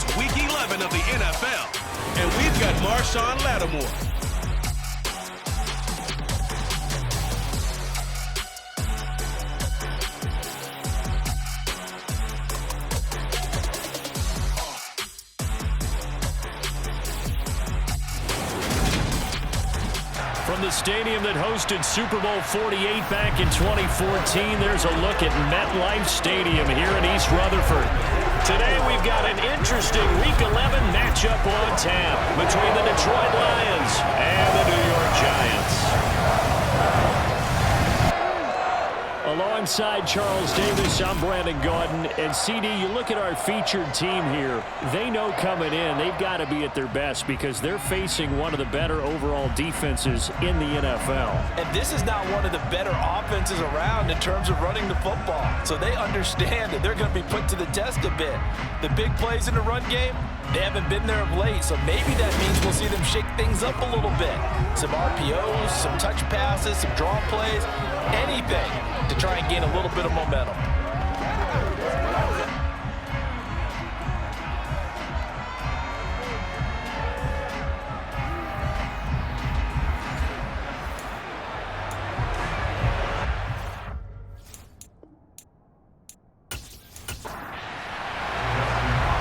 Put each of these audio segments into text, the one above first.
It's Week 11 of the NFL, and we've got Marshawn Lattimore. From the stadium that hosted Super Bowl 48 back in 2014, there's a look at MetLife Stadium here in East Rutherford. Today we've got an interesting Week 11 matchup on tap between the Detroit Lions and the New York Giants. Alongside Charles Davis, I'm Brandon Gaudin. And CD, you look at our featured team here. They know coming in they've got to be at their best because they're facing one of the better overall defenses in the NFL. And this is not one of the better offenses around in terms of running the football. So they understand that they're going to be put to the test a bit. The big plays in the run game, they haven't been there of late. So maybe that means we'll see them shake things up a little bit. Some RPOs, some touch passes, some draw plays, anything to try and gain a little bit of momentum.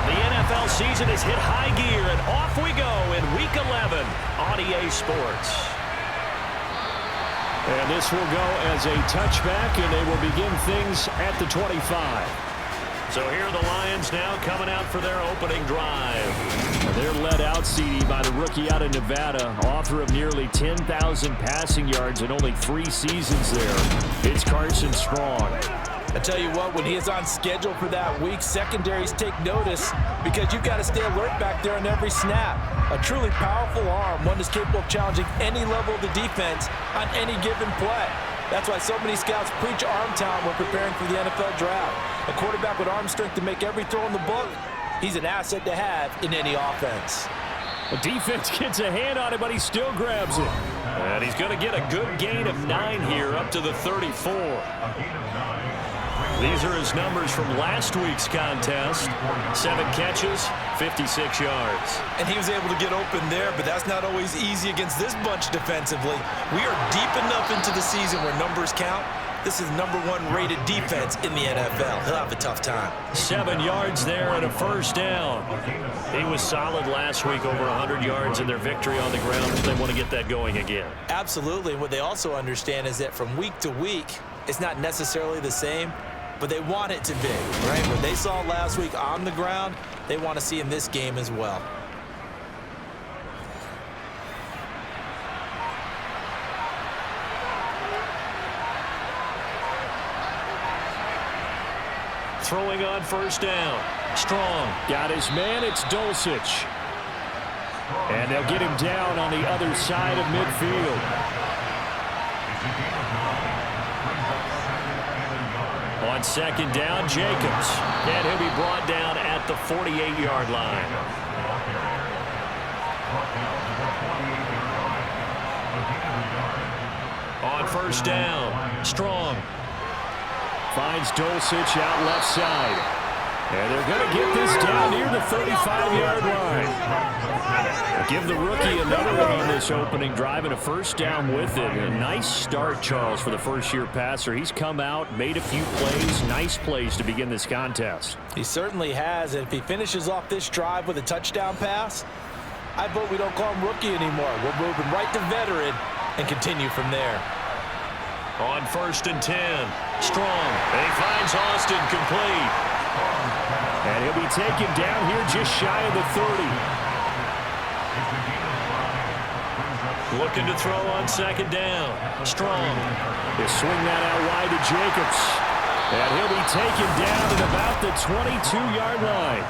The NFL season has hit high gear, and off we go in Week 11 on EA Sports. And this will go as a touchback, and they will begin things at the 25. So here are the Lions now coming out for their opening drive. They're led out, CD, by the rookie out of Nevada, author of nearly 10,000 passing yards in only 3 seasons there. It's Carson Strong. I tell you what, when he is on schedule for that week, secondaries take notice because you've got to stay alert back there on every snap. A truly powerful arm, one that's capable of challenging any level of the defense on any given play. That's why so many scouts preach arm talent when preparing for the NFL draft. A quarterback with arm strength to make every throw in the book, he's an asset to have in any offense. The defense gets a hand on it, but he still grabs it. And he's going to get a good gain of 9 here up to the 34. These are his numbers from last week's contest. 7 catches, 56 yards. And he was able to get open there, but that's not always easy against this bunch defensively. We are deep enough into the season where numbers count. This is #1 rated defense in the NFL. He'll have a tough time. 7 yards there and a first down. He was solid last week, over 100 yards in their victory on the ground. They want to get that going again. Absolutely. What they also understand is that from week to week, it's not necessarily the same, but they want it to be, right? What they saw last week on the ground, they want to see in this game as well. Throwing on first down. Strong got his man. It's Dulcich. And they'll get him down on the other side of midfield. On second down, Jacobs. And he'll be brought down at the 48-yard line. On first down, Strong finds Dulcich out left side. And they're going to get this down near the 35-yard line. Give the rookie another one on this opening drive and a first down with it. A nice start, Charles, for the first-year passer. He's come out, made a few plays, nice plays to begin this contest. He certainly has, and if he finishes off this drive with a touchdown pass, I vote we don't call him rookie anymore. We'll move him right to veteran and continue from there. On first and 10, Strong. And he finds Austin complete. And he'll be taken down here just shy of the 30. Looking to throw on second down. Strong. He'll swing that out wide to Jacobs. And he'll be taken down at about the 22-yard line.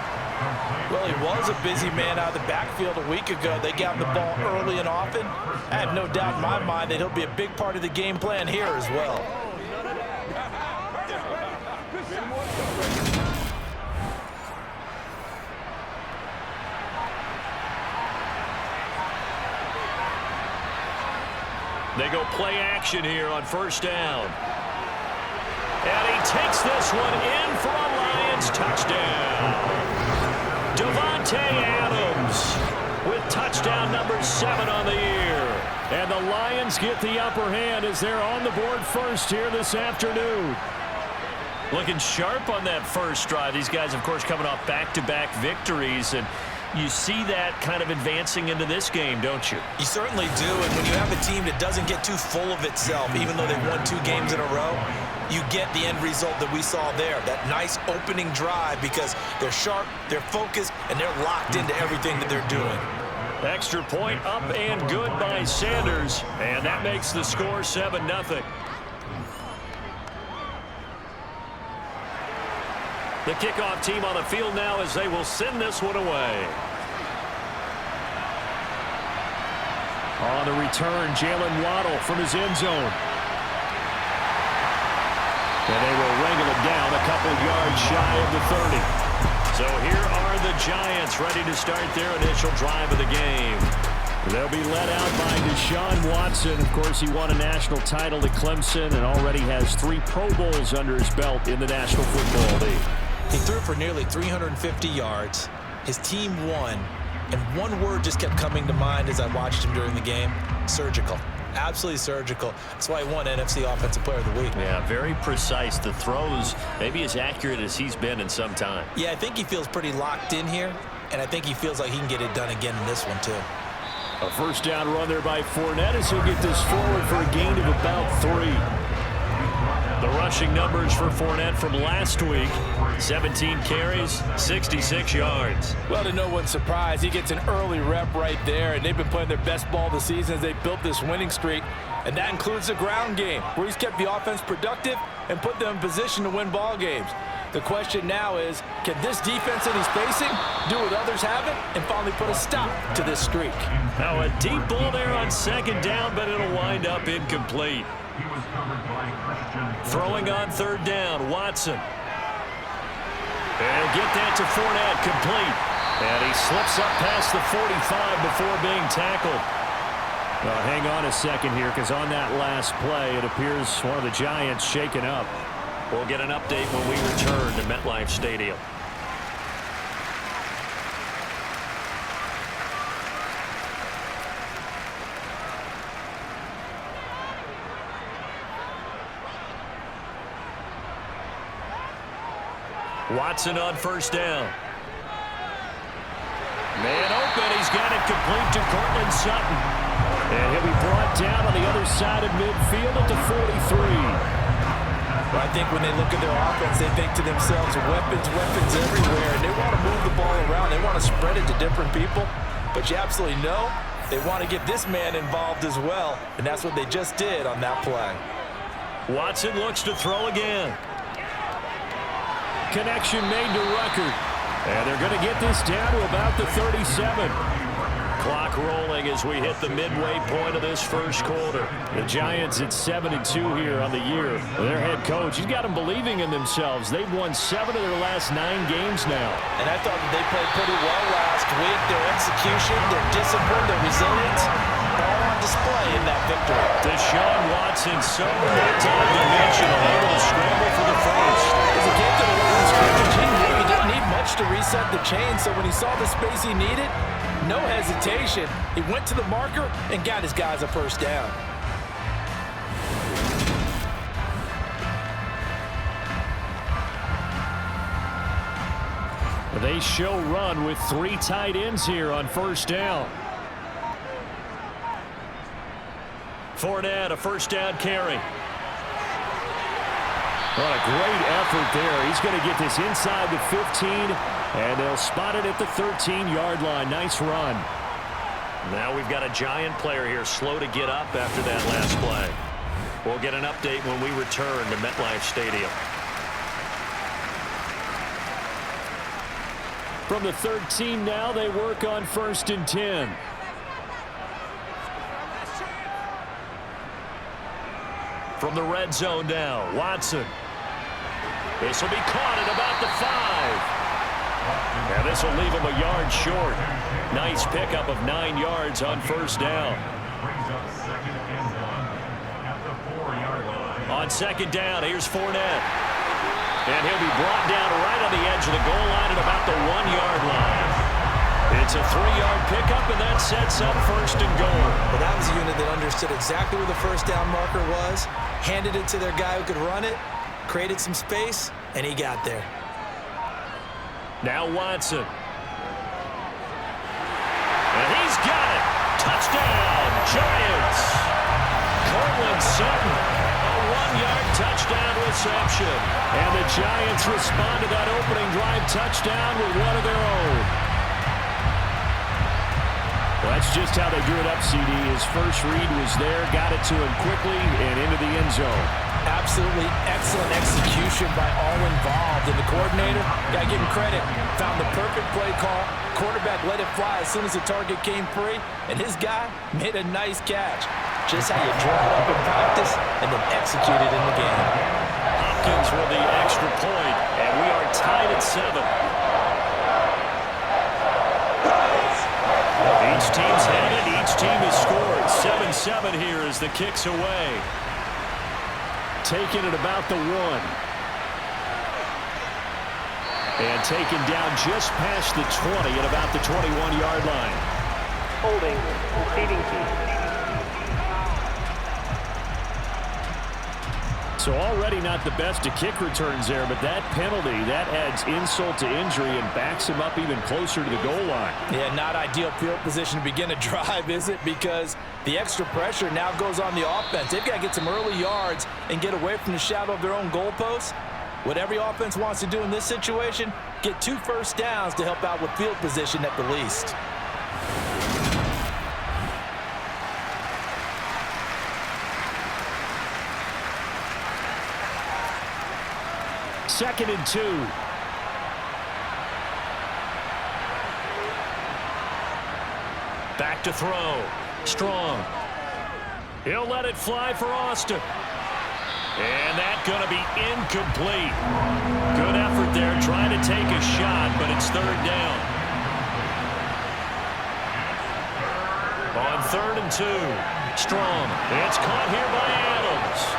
Well, he was a busy man out of the backfield a week ago. They got him the ball early and often. I have no doubt in my mind that he'll be a big part of the game plan here as well. They go play action here on first down. And he takes this one in for a Lions touchdown. Devontae Adams with touchdown number 7 on the year. And the Lions get the upper hand as they're on the board first here this afternoon. Looking sharp on that first drive. These guys, of course, coming off back-to-back victories, and you see that kind of advancing into this game, don't you? You certainly do, and when you have a team that doesn't get too full of itself, even though they've won 2 games in a row, you get the end result that we saw there, that nice opening drive, because they're sharp, they're focused, and they're locked into everything that they're doing. Extra point up and good by Sanders, and that makes the score 7-0. The kickoff team on the field now as they will send this one away. On the return, Jalen Waddle from his end zone. And they will wrangle it down a couple yards shy of the 30. So here are the Giants ready to start their initial drive of the game. They'll be led out by Deshaun Watson. Of course, he won a national title at Clemson and already has 3 Pro Bowls under his belt in the National Football League. He threw for nearly 350 yards. His team won. And one word just kept coming to mind as I watched him during the game: surgical. Absolutely surgical. That's why he won NFC Offensive Player of the Week. Yeah, very precise. The throws maybe as accurate as he's been in some time. Yeah, I think he feels pretty locked in here, and I think he feels like he can get it done again in this one, too. A first down run there by Fournette as he'll get this forward for a gain of about 3. The rushing numbers for Fournette from last week: 17 carries, 66 yards. Well, to no one's surprise, he gets an early rep right there, and they've been playing their best ball this season as they built this winning streak, and that includes the ground game, where he's kept the offense productive and put them in position to win ball games. The question now is, can this defense that he's facing do what others haven't and finally put a stop to this streak? Now a deep ball there on second down, but it'll wind up incomplete. Throwing on third down, Watson. And get that to Fournette, complete. And he slips up past the 45 before being tackled. Well, hang on a second here, because on that last play, it appears one of the Giants shaken up. We'll get an update when we return to MetLife Stadium. Watson on first down. Man open. He's got it complete to Cortland Sutton. And he'll be brought down on the other side of midfield at the 43. Well, I think when they look at their offense, they think to themselves, weapons everywhere. And they want to move the ball around. They want to spread it to different people. But you absolutely know they want to get this man involved as well. And that's what they just did on that play. Watson looks to throw again. Connection made to Ruckert. And they're going to get this down to about the 37. Clock rolling as we hit the midway point of this first quarter. The Giants at 7-2 here on the year. Their head coach, he's got them believing in themselves. They've won 7 of their last 9 games now. And I thought that they played pretty well last week. Their execution, their discipline, their resilience, all on display in that victory. Deshaun Watson so multi-dimensional, able to scramble for the first. As a game to the line of scrimmage, he knew he didn't need much to reset the chain, so when he saw the space he needed, no hesitation. He went to the marker and got his guys a first down. They show run with 3 tight ends here on first down. Fournette, a first down carry. What a great effort there. He's going to get this inside the 15, and they'll spot it at the 13-yard line. Nice run. Now we've got a Giant player here slow to get up after that last play. We'll get an update when we return to MetLife Stadium. From the 13 now, they work on 1st and 10. From the red zone now, Watson. This will be caught at about the 5. And this will leave him a yard short. Nice pickup of 9 yards on first down. On second down, here's Fournette. And he'll be brought down right on the edge of the goal line at about the 1-yard line. It's a 3-yard pickup, and that sets up 1st and goal. But that was a unit that understood exactly where the first down marker was, handed it to their guy who could run it, created some space, and he got there. Now Watson. And he's got it. Touchdown, Giants. Cortland Sutton, a 1-yard touchdown reception. And the Giants respond to that opening drive touchdown with one of their own. Well, that's just how they drew it up, CD. His first read was there, got it to him quickly, and into the end zone. Absolutely excellent execution by all involved. And the coordinator, got to give him credit, found the perfect play call. Quarterback let it fly as soon as the target came free, and his guy made a nice catch. Just how you draw it up in practice and then execute it in the game. Hopkins with the extra point, and we are tied at 7. Each team's had it. Each team has scored. 7-7 here as the kick's away. Taken at about the 1. And taken down just past the 20 at about the 21-yard line. Holding, receiving team. So already not the best of kick returns there, but that penalty, that adds insult to injury and backs him up even closer to the goal line. Yeah, not ideal field position to begin a drive, is it? Because the extra pressure now goes on the offense. They've got to get some early yards and get away from the shadow of their own goalposts. What every offense wants to do in this situation, get 2 first downs to help out with field position at the least. Second and 2. Back to throw. Strong. He'll let it fly for Austin. And that's going to be incomplete. Good effort there trying to take a shot, but it's 3rd down. On 3rd and 2. Strong. It's caught here by Adams.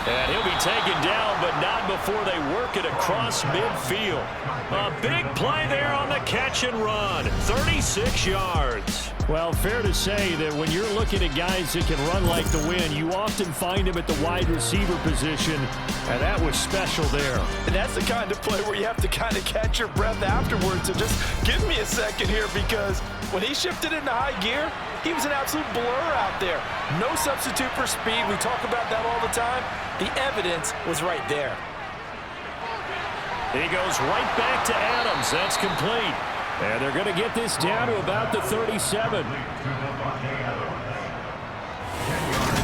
And he'll be taken down, but not before they work it across midfield. A big play there on the catch and run. 36 yards. Well, fair to say that when you're looking at guys that can run like the wind, you often find them at the wide receiver position, and that was special there. And that's the kind of play where you have to kind of catch your breath afterwards. So just give me a second here, because when he shifted into high gear, he was an absolute blur out there. No substitute for speed. We talk about that all the time. The evidence was right there. He goes right back to Adams. That's complete. And they're going to get this down to about the 37.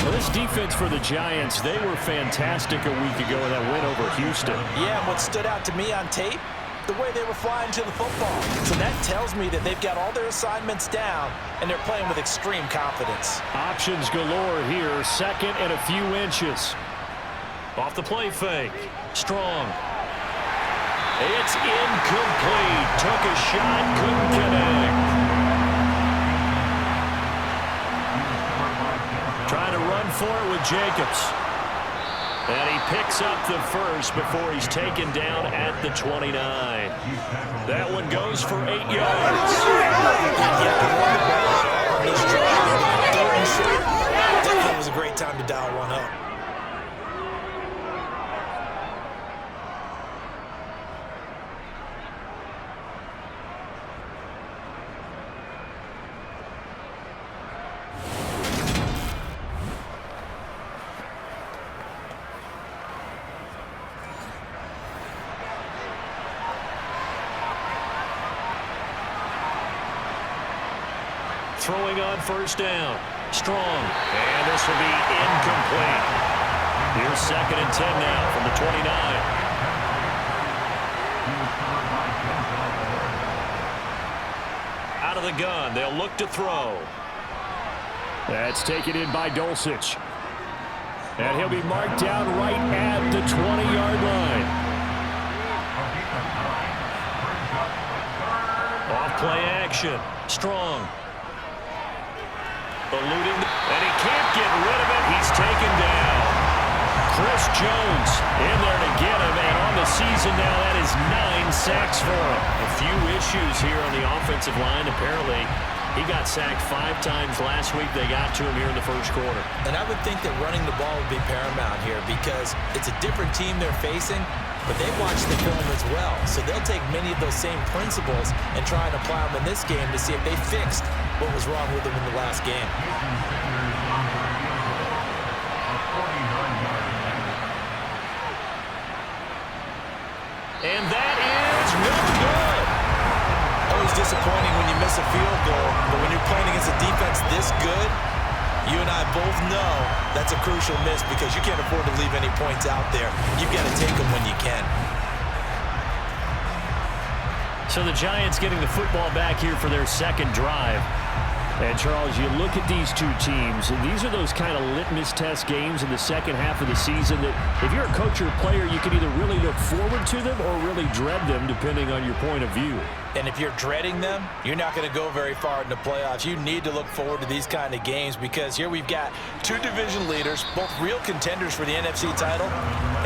Well, this defense for the Giants, they were fantastic a week ago in that win over Houston. Yeah, and what stood out to me on tape, the way they were flying to the football. So that tells me that they've got all their assignments down, and they're playing with extreme confidence. Options galore here, 2nd and a few inches. Off the play fake. Strong. It's incomplete. Took a shot, couldn't connect. Trying to run for it with Jacobs. And he picks up the first before he's taken down at the 29. That one goes for 8 yards. Definitely was a great time to dial one up. Throwing on 1st down. Strong. And this will be incomplete. Here's 2nd and 10 now from the 29. Out of the gun. They'll look to throw. That's taken in by Dulcich. And he'll be marked down right at the 20-yard line. Off play action. Strong. Eluding, and he can't get rid of it. He's taken down. Chris Jones in there to get him, and on the season now, that is 9 sacks for him. A few issues here on the offensive line. Apparently, he got sacked 5 times last week. They got to him here in the first quarter. And I would think that running the ball would be paramount here because it's a different team they're facing, but they watch the film as well. So they'll take many of those same principles and try and apply them in this game to see if they fixed what was wrong with them in the last game. And that is no good. Always disappointing when you miss a field goal, but when you're playing against a defense this good, you and I both know that's a crucial miss because you can't afford to leave any points out there. You've got to take them when you can. So the Giants getting the football back here for their second drive. And, Charles, you look at these two teams, and these are those kind of litmus test games in the second half of the season that if you're a coach or a player, you can either really look forward to them or really dread them, depending on your point of view. And if you're dreading them, you're not going to go very far in the playoffs. You need to look forward to these kind of games because here we've got 2 division leaders, both real contenders for the NFC title.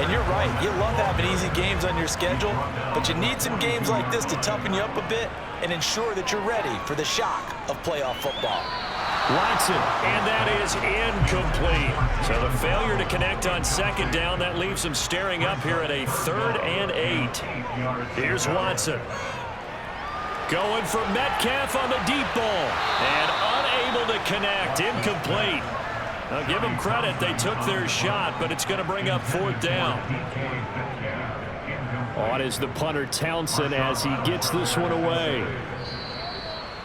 And you're right, you love having easy games on your schedule, but you need some games like this to toughen you up a bit and ensure that you're ready for the shock of playoff football. Watson, and that is incomplete. So the failure to connect on second down, that leaves him staring up here at a 3rd and 8. Here's Watson. Going for Metcalf on the deep ball. And unable to connect. Incomplete. I'll give them credit. They took their shot, but it's going to bring up 4th down. On is the punter Townsend as he gets this one away.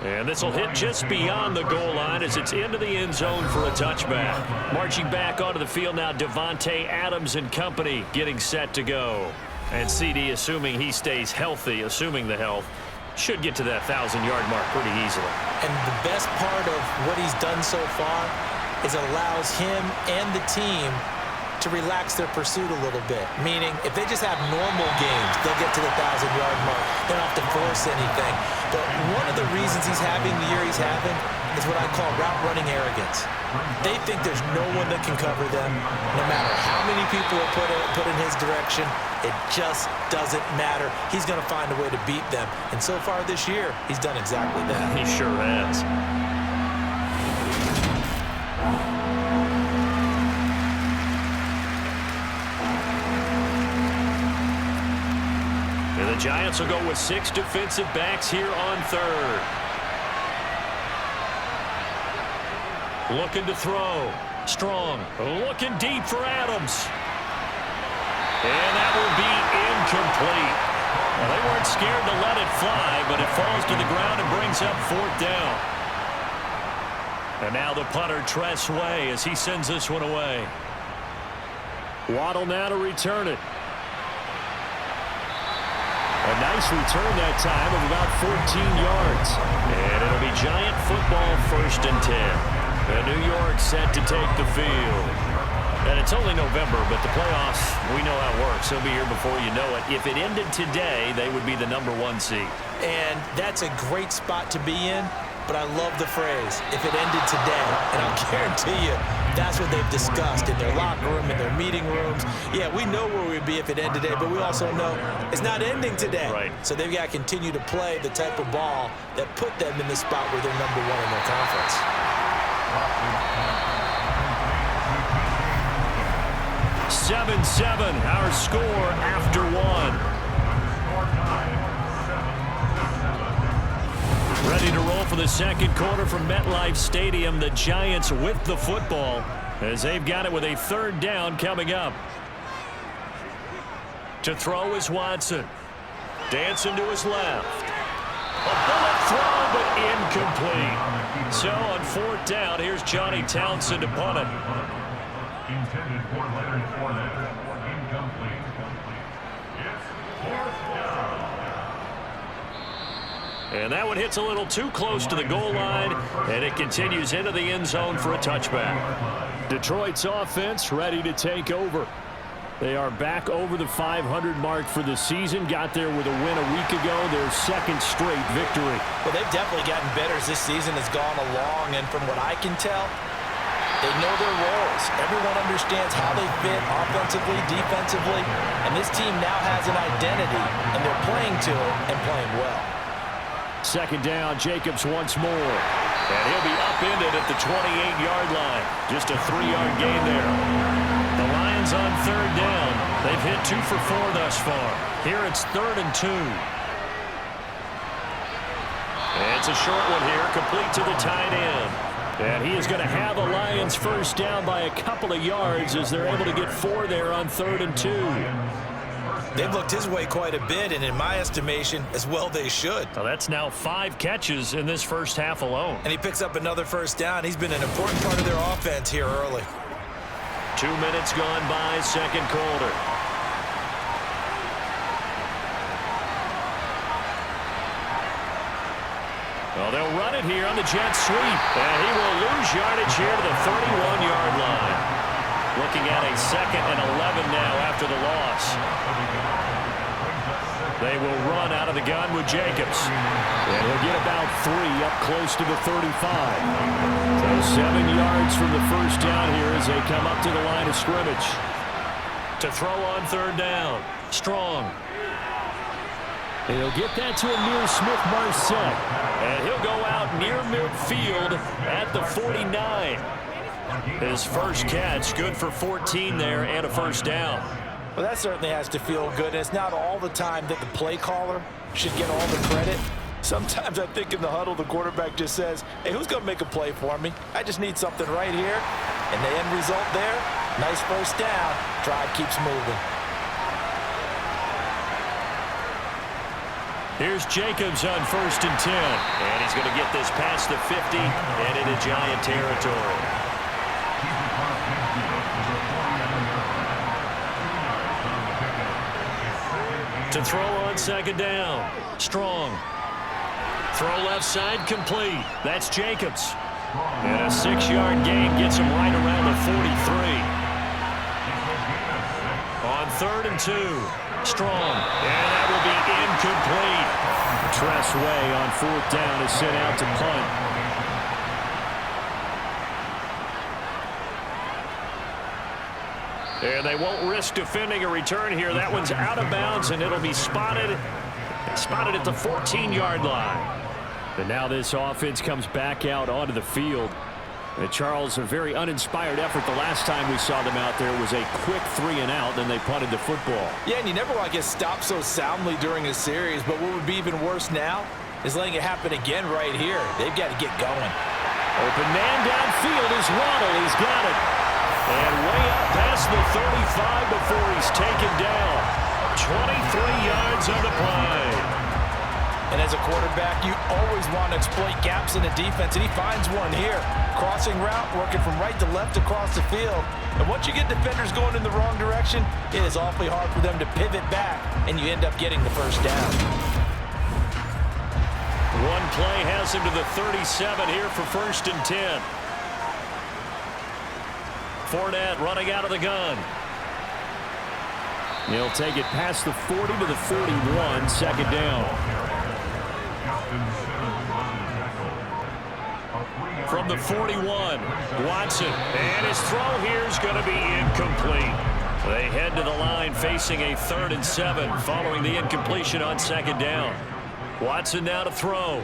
And this will hit just beyond the goal line as it's into the end zone for a touchback. Marching back onto the field now, Devontae Adams and company getting set to go. And CD, assuming he stays healthy, assuming the health, should get to that 1,000-yard mark pretty easily. And the best part of what he's done so far is it allows him and the team to relax their pursuit a little bit. Meaning, if they just have normal games, they'll get to the 1,000-yard mark. They don't have to force anything. But one of the reasons he's having the year he's having is what I call route-running arrogance. They think there's no one that can cover them. No matter how many people are put in his direction, it just doesn't matter. He's going to find a way to beat them. And so far this year, he's done exactly that. He sure has. And the Giants will go with 6 defensive backs here on 3rd. Looking to throw. Strong. Looking deep for Adams. And that will be incomplete. Well, they weren't scared to let it fly, but it falls to the ground and brings up 4th down. And now the punter, Tress Way, as he sends this one away. Waddle now to return it. A nice return that time of about 14 yards. And it'll be Giant football 1st and 10. And New York set to take the field. And it's only November, but the playoffs, we know how it works. They'll be here before you know it. If it ended today, they would be the #1 seed. And that's a great spot to be in, but I love the phrase, if it ended today. And I'll guarantee you, that's what they've discussed in their locker room, in their meeting rooms. Yeah, we know where we'd be if it ended today, but we also know it's not ending today. Right. So they've got to continue to play the type of ball that put them in the spot where they're #1 in their conference. 7-7, our score after 1. Ready to roll for the second quarter from MetLife Stadium. The Giants with the football as they've got it with a 3rd down coming up. To throw is Watson. Dancing to his left. A bullet throw, but incomplete. So on 4th down, here's Johnny Townsend to punt it. Intended for letter for that, incomplete. It's 4th down. And that one hits a little too close to the goal line, and it continues into the end zone for a touchback. Detroit's offense ready to take over. They are back over the 500 mark for the season. Got there with a win a week ago, their 2nd straight victory. Well, they've definitely gotten better as this season has gone along, and from what I can tell, They know their roles. Everyone understands how they fit offensively, defensively, and this team now has an identity, and they're playing to it and playing well. Second down, Jacobs once more. And he'll be upended at the 28-yard line. Just a 3-yard gain there. The Lions on third down. They've hit 2 for 4 thus far. Here it's 3rd and 2. It's a short one here, complete to the tight end. And he is going to have the Lions first down by a couple of yards as they're able to get 4 there on 3rd and 2. They've looked his way quite a bit, and in my estimation, as well they should. Well, that's now 5 catches in this first half alone. And he picks up another first down. He's been an important part of their offense here early. 2 minutes gone by, second quarter. Well, they'll run it here on the jet sweep. And he will lose yardage here to the 31-yard line. Looking at a 2nd and 11 now after the loss. They will run out of the gun with Jacobs. And he'll get about 3 up close to the 35. So 7 yards from the first down here as they come up to the line of scrimmage. To throw on third down. Strong. And he'll get that to Amir Smith-Marset. And he'll go out near midfield at the 49. His first catch, good for 14 there and a first down. Well, that certainly has to feel good. And it's not all the time that the play caller should get all the credit. Sometimes I think in the huddle, the quarterback just says, hey, who's going to make a play for me? I just need something right here. And the end result there, nice first down. Drive keeps moving. Here's Jacobs on 1st and 10. And he's going to get this past the 50 and into Giant territory. To throw on 2nd down. Strong. Throw left side complete. That's Jacobs. And a 6-yard gain gets him right around the 43. On 3rd and 2. Strong. And that will be incomplete. Tress Way on 4th down is sent out to punt. And they won't risk defending a return here. That one's out of bounds, and it'll be spotted at the 14-yard line. And now this offense comes back out onto the field. And Charles, a very uninspired effort the last time we saw them out there was a quick 3 and out, then they punted the football. Yeah, and you never want to get stopped so soundly during a series, but what would be even worse now is letting it happen again right here. They've got to get going. Open man downfield is Waddle. He's got it. And way up past the 35 before he's taken down. 23 yards on the play. And as a quarterback, you always want to exploit gaps in the defense, and he finds one here. Crossing route, working from right to left across the field. And once you get defenders going in the wrong direction, it is awfully hard for them to pivot back, and you end up getting the first down. One play has him to the 37 here for 1st and 10. Fournette running out of the gun. He'll take it past the 40 to the 41, 2nd down. From the 41, Watson. And his throw here is going to be incomplete. They head to the line facing a 3rd and 7 following the incompletion on 2nd down. Watson now to throw.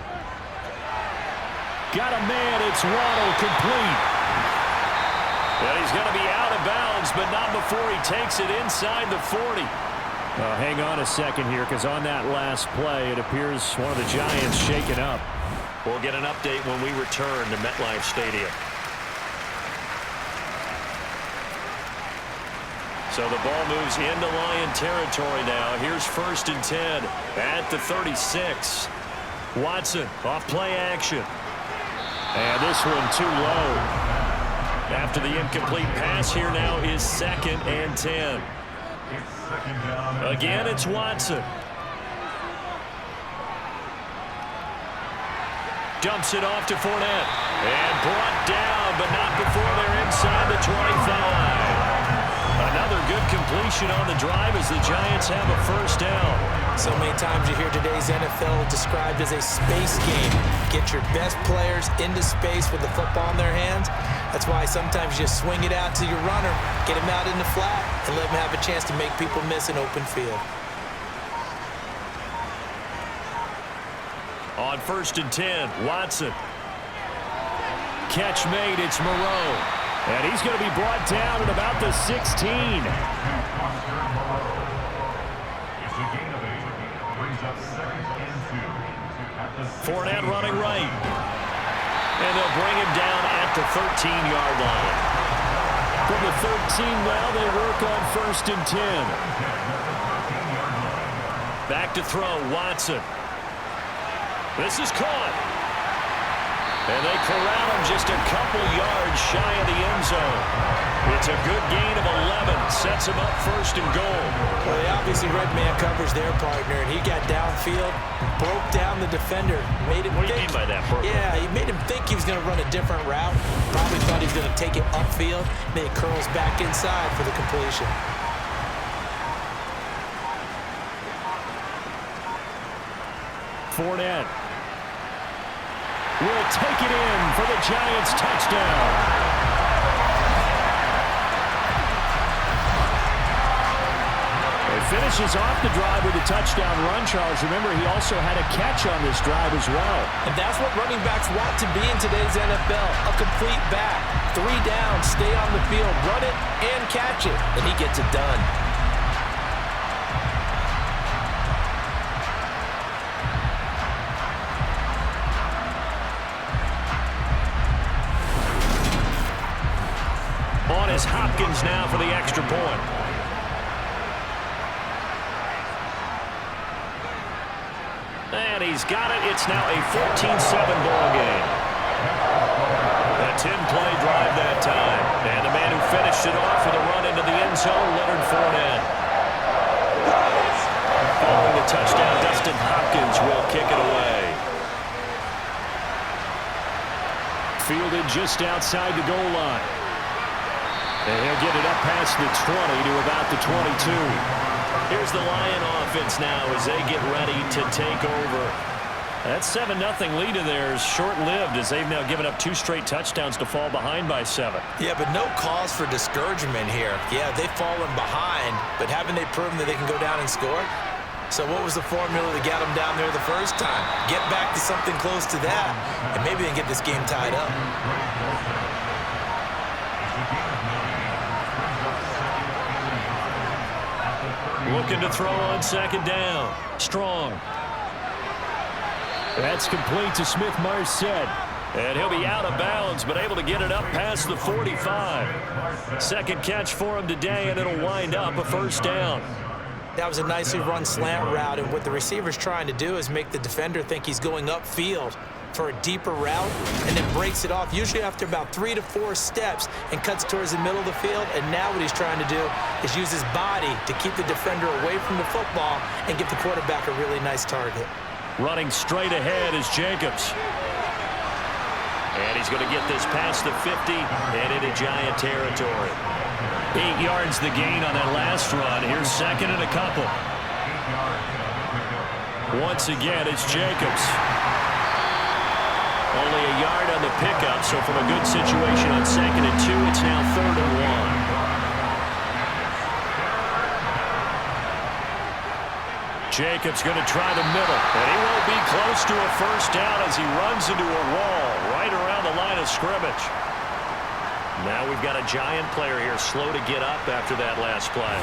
Got a man. It's Waddle, complete. Well, he's going to be out of bounds, but not before he takes it inside the 40. Hang on a second here, because on that last play, it appears one of the Giants shaken up. We'll get an update when we return to MetLife Stadium. So the ball moves into Lion territory now. Here's 1st and 10 at the 36. Watson off play action. And this one too low. After the incomplete pass, here now is 2nd and 10. Again, it's Watson. Dumps it off to Fournette. And brought down, but not before they're inside the 25. Another good completion on the drive as the Giants have a first down. So many times you hear today's NFL described as a space game. Get your best players into space with the football in their hands. That's why sometimes you just swing it out to your runner, get him out in the flat, and let him have a chance to make people miss an open field. On 1st and 10, Watson. Catch made, it's Moreau. And he's going to be brought down at about the 16. Fournette running right. And they'll bring him down at the 13-yard line. From the 13 now, they work on 1st and 10. Back to throw, Watson. This is caught. And they corral him just a couple yards shy of the end zone. It's a good gain of 11. Sets him up 1st and goal. Well, they obviously read man coverage their partner, and he got downfield, broke down the defender, made him What do you mean by that, Bert? Yeah, he made him think he was going to run a different route. Probably thought he was going to take it upfield. Then he curls back inside for the completion. Fournette will take it in for the Giants touchdown. He finishes off the drive with a touchdown run, Charles. Remember, he also had a catch on this drive as well. And that's what running backs want to be in today's NFL, a complete back. 3 down, stay on the field, run it, and catch it. And he gets it done. On is Hopkins now for the extra point. And he's got it. It's now a 14-7 ball game. A 10-play drive that time. And the man who finished it off with a run into the end zone, Leonard Fournette. Following the touchdown, Dustin Hopkins will kick it away. Fielded just outside the goal line. And he'll get it up past the 20 to about the 22. Here's the Lion offense now as they get ready to take over. That 7-0 lead of theirs short-lived as they've now given up 2 straight touchdowns to fall behind by 7. Yeah, but no cause for discouragement here. Yeah, they've fallen behind, but haven't they proven that they can go down and score? So what was the formula that got them down there the first time? Get back to something close to that, and maybe they can get this game tied up. Looking to throw on 2nd down. Strong. That's complete to Smith-Marset. And he'll be out of bounds, but able to get it up past the 45. Second catch for him today, and it'll wind up a 1st down. That was a nicely run slant route, and what the receiver's trying to do is make the defender think he's going upfield for a deeper route, and then breaks it off, usually after about 3 to 4 steps, and cuts towards the middle of the field. And now what he's trying to do is use his body to keep the defender away from the football and give the quarterback a really nice target. Running straight ahead is Jacobs. And he's going to get this past the 50 and into Giant territory. 8 yards the gain on that last run. Here's 2nd and a couple. Once again, it's Jacobs. Only a yard on the pickup, so from a good situation on 2nd and 2, it's now 3rd and 1. Jacobs going to try the middle, and he won't be close to a 1st down as he runs into a wall right around the line of scrimmage. Now we've got a Giant player here slow to get up after that last play.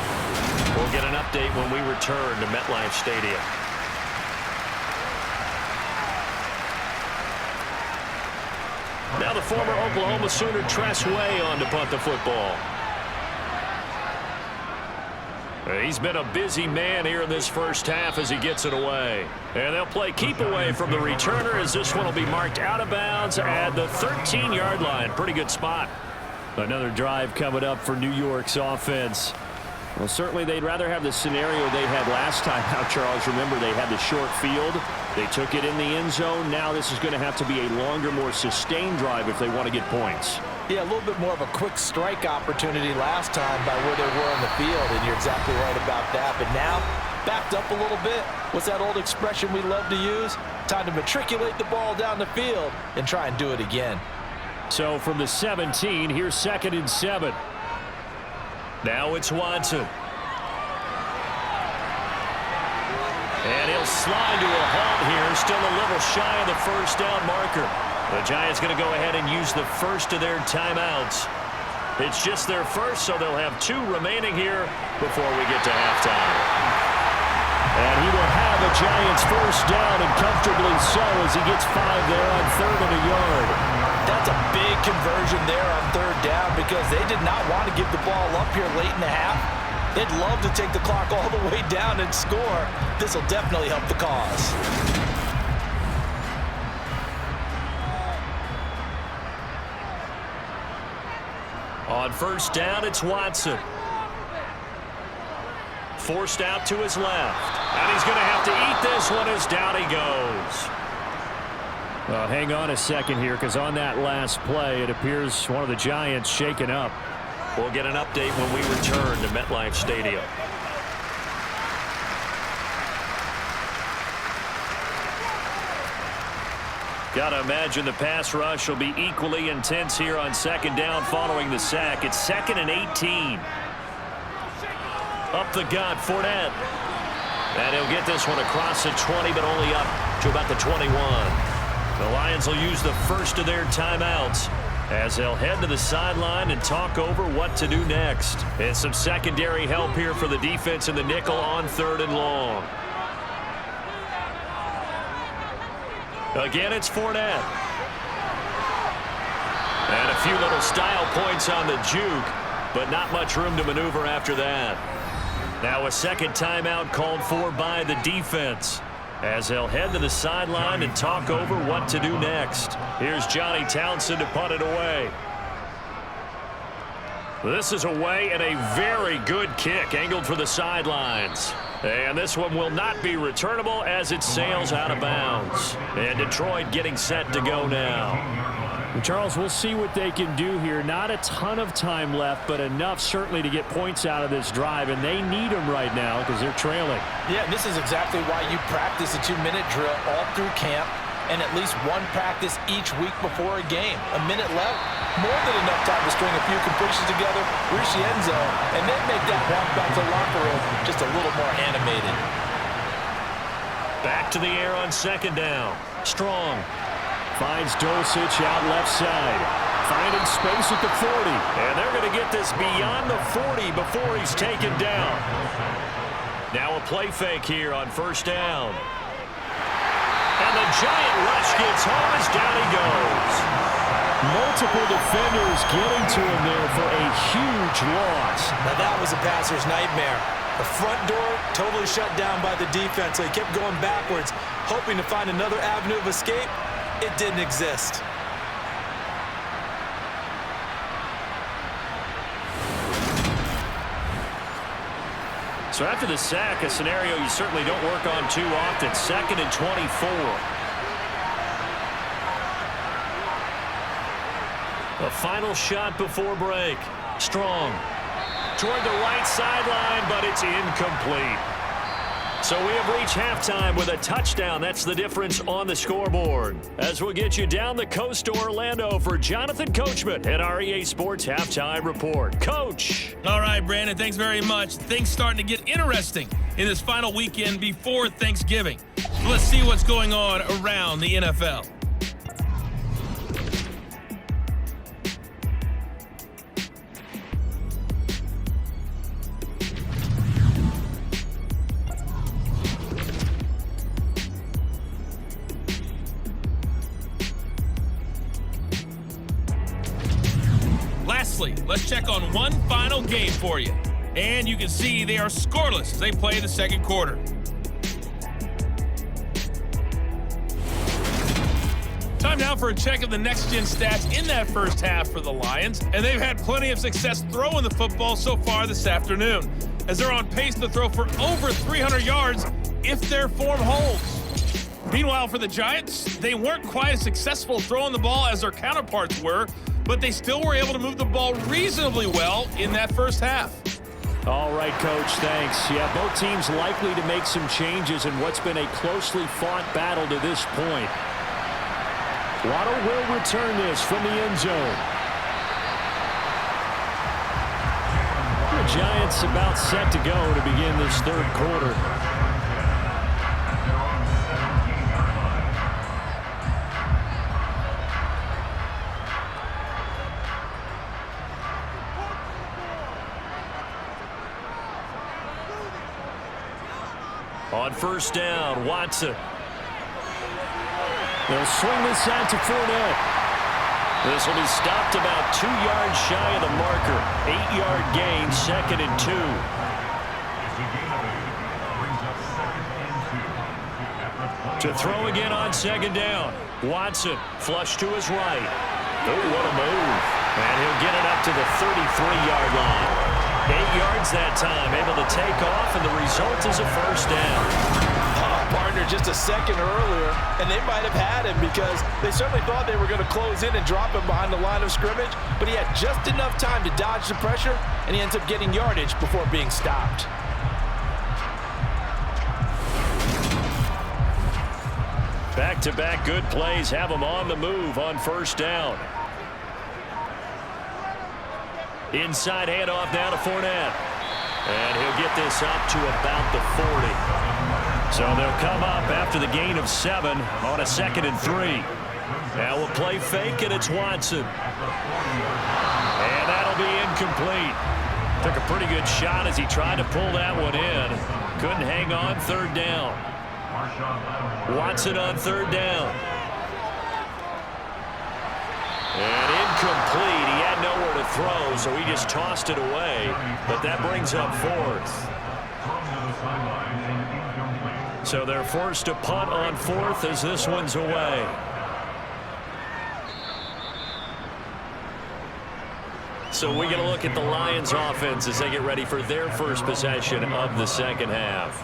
We'll get an update when we return to MetLife Stadium. Now the former Oklahoma Sooner Tress Way on to punt the football. He's been a busy man here in this first half as he gets it away. And they'll play keep away from the returner as this one will be marked out of bounds at the 13-yard line. Pretty good spot. Another drive coming up for New York's offense. Well, certainly they'd rather have the scenario they had last time out, Charles. Remember, they had the short field. They took it in the end zone. Now this is going to have to be a longer, more sustained drive if they want to get points. Yeah, a little bit more of a quick strike opportunity last time by where they were on the field, and you're exactly right about that. But now, backed up a little bit. What's that old expression we love to use? Time to matriculate the ball down the field and try and do it again. So from the 17, here's 2nd and 7. Now it's Watson. And he'll slide to a halt here, still a little shy of the first down marker. The Giants going to go ahead and use the first of their timeouts. It's just their first, so they'll have 2 remaining here before we get to halftime. And he will have a Giants first down, and comfortably so, as he gets 5 there on 3rd and a yard. That's a big conversion there on 3rd down because they did not want to give the ball up here late in the half. They'd love to take the clock all the way down and score. This will definitely help the cause. On first down, it's Watson. Forced out to his left. And he's going to have to eat this one as down he goes. Well, hang on a second here, because on that last play, it appears one of the Giants shaken up. We'll get an update when we return to MetLife Stadium. Got to imagine the pass rush will be equally intense here on 2nd down following the sack. It's 2nd and 18. Up the gut, Fournette. And he'll get this one across the 20, but only up to about the 21. The Lions will use the first of their timeouts as they'll head to the sideline and talk over what to do next. And some secondary help here for the defense in the nickel on 3rd and long. Again, it's Fournette. And a few little style points on the juke, but not much room to maneuver after that. Now a 2nd timeout called for by the defense as they'll head to the sideline and talk over what to do next. Here's Johnny Townsend to punt it away. This is away and a very good kick angled for the sidelines. And this one will not be returnable as it sails out of bounds. And Detroit getting set to go now. Charles, we'll see what they can do here. Not a ton of time left, but enough certainly to get points out of this drive, and they need them right now because they're trailing. Yeah, and this is exactly why you practice a 2-minute drill all through camp and at least one practice each week before a game. A minute left, more than enough time to string a few completions together, reach the end zone, and then make that walk back to the locker room just a little more animated. Back to the air on 2nd down. Strong. Finds Dulcich out left side. Finding space at the 40. And they're going to get this beyond the 40 before he's taken down. Now a play fake here on 1st down. And the giant rush gets home as down he goes. Multiple defenders getting to him there for a huge loss. Now that was a passer's nightmare. The front door totally shut down by the defense, so he kept going backwards, hoping to find another avenue of escape. It didn't exist. So after the sack, a scenario you certainly don't work on too often. 2nd and 24. The final shot before break. Strong. Toward the right sideline, but it's incomplete. So we have reached halftime with a touchdown. That's the difference on the scoreboard. As we'll get you down the coast to Orlando for Jonathan Coachman at our EA Sports Halftime Report. Coach. All right, Brandon, thanks very much. Things starting to get interesting in this final weekend before Thanksgiving. So let's see what's going on around the NFL. Lastly, let's check on one final game for you. And you can see they are scoreless as they play the second quarter. Time now for a check of the next-gen stats in that first half for the Lions. And they've had plenty of success throwing the football so far this afternoon, as they're on pace to throw for over 300 yards if their form holds. Meanwhile, for the Giants, they weren't quite as successful throwing the ball as their counterparts were, but they still were able to move the ball reasonably well in that first half. All right, Coach, thanks. Yeah, both teams likely to make some changes in what's been a closely fought battle to this point. Waddle will return this from the end zone. The Giants about set to go to begin this third quarter. On first down, Watson. They'll swing this out to Fournette. This will be stopped about 2 yards shy of the marker. 8-yard gain, 2nd and 2. To throw again on 2nd down. Watson, flush to his right. Oh, what a move. And he'll get it up to the 33-yard line. 8 yards that time, able to take off, and the result is a first down. Partner just a second earlier, and they might have had him because they certainly thought they were going to close in and drop him behind the line of scrimmage, but he had just enough time to dodge the pressure, and he ends up getting yardage before being stopped. Back-to-back good plays have him on the move on first down. Inside handoff now to Fournette. And he'll get this up to about the 40. So they'll come up after the gain of 7 on a 2nd and 3. Now we'll play fake, and it's Watson. And that'll be incomplete. Took a pretty good shot as he tried to pull that one in. Couldn't hang on 3rd down. Watson on 3rd down. And incomplete. He had nowhere to throw, so he just tossed it away. But that brings up 4th. So they're forced to punt on 4th as this one's away. So we get a look at the Lions offense as they get ready for their first possession of the second half.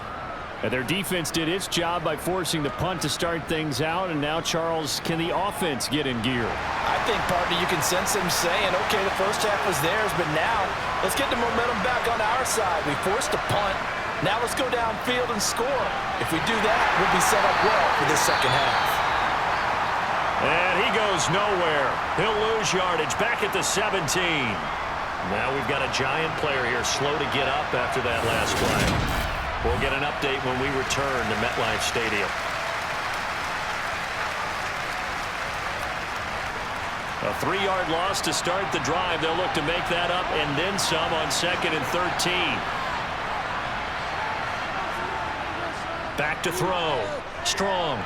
And their defense did its job by forcing the punt to start things out. And now, Charles, can the offense get in gear? I think, partner, you can sense them saying, okay, the first half was theirs, but now let's get the momentum back on our side. We forced a punt. Now let's go downfield and score. If we do that, we'll be set up well for this second half. And he goes nowhere. He'll lose yardage back at the 17. Now we've got a Giant player here slow to get up after that last play. We'll get an update when we return to MetLife Stadium. A 3-yard loss to start the drive. They'll look to make that up and then some on 2nd and 13. Back to throw. Strong.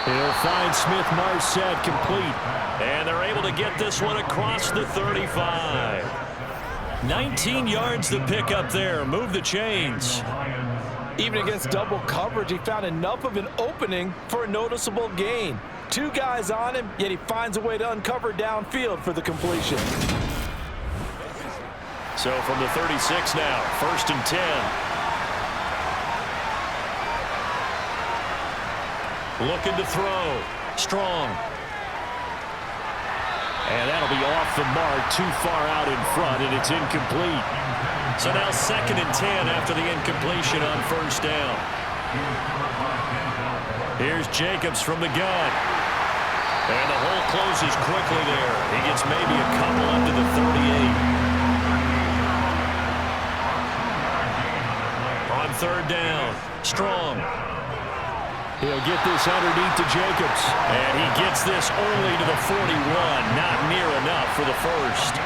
He'll find Smith-Marset complete. And they're able to get this one across the 35. 19 yards to pick up there. Move the chains. Even against double coverage, he found enough of an opening for a noticeable gain. 2 guys on him, yet he finds a way to uncover downfield for the completion. So from the 36 now, 1st and 10. Looking to throw. Strong. And that'll be off the mark, too far out in front, and it's incomplete. So now 2nd and 10 after the incompletion on first down. Here's Jacobs from the gun. And the hole closes quickly there. He gets maybe a couple up to the 38. On 3rd down, Strong. He'll get this underneath to Jacobs. And he gets this only to the 41. Not near enough for the first.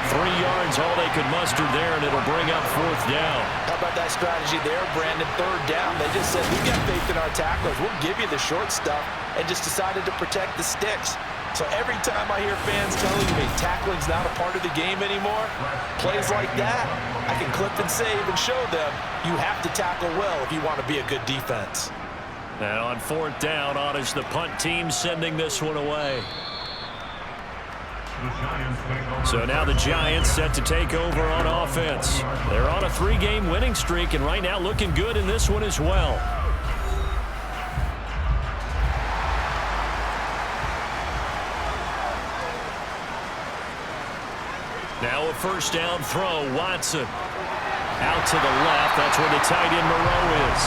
3 yards, all they could muster there, and it'll bring up 4th down. How about that strategy there, Brandon? 3rd down. They just said, we've got faith in our tacklers. We'll give you the short stuff, and just decided to protect the sticks. So every time I hear fans telling me tackling's not a part of the game anymore, plays like that, I can clip and save and show them you have to tackle well if you want to be a good defense. Now on 4th down, honors the punt team sending this one away. So now the Giants set to take over on offense. They're on a 3-game winning streak, and right now looking good in this one as well. Now a 1st down throw, Watson. Out to the left, that's where the tight end Moreau is.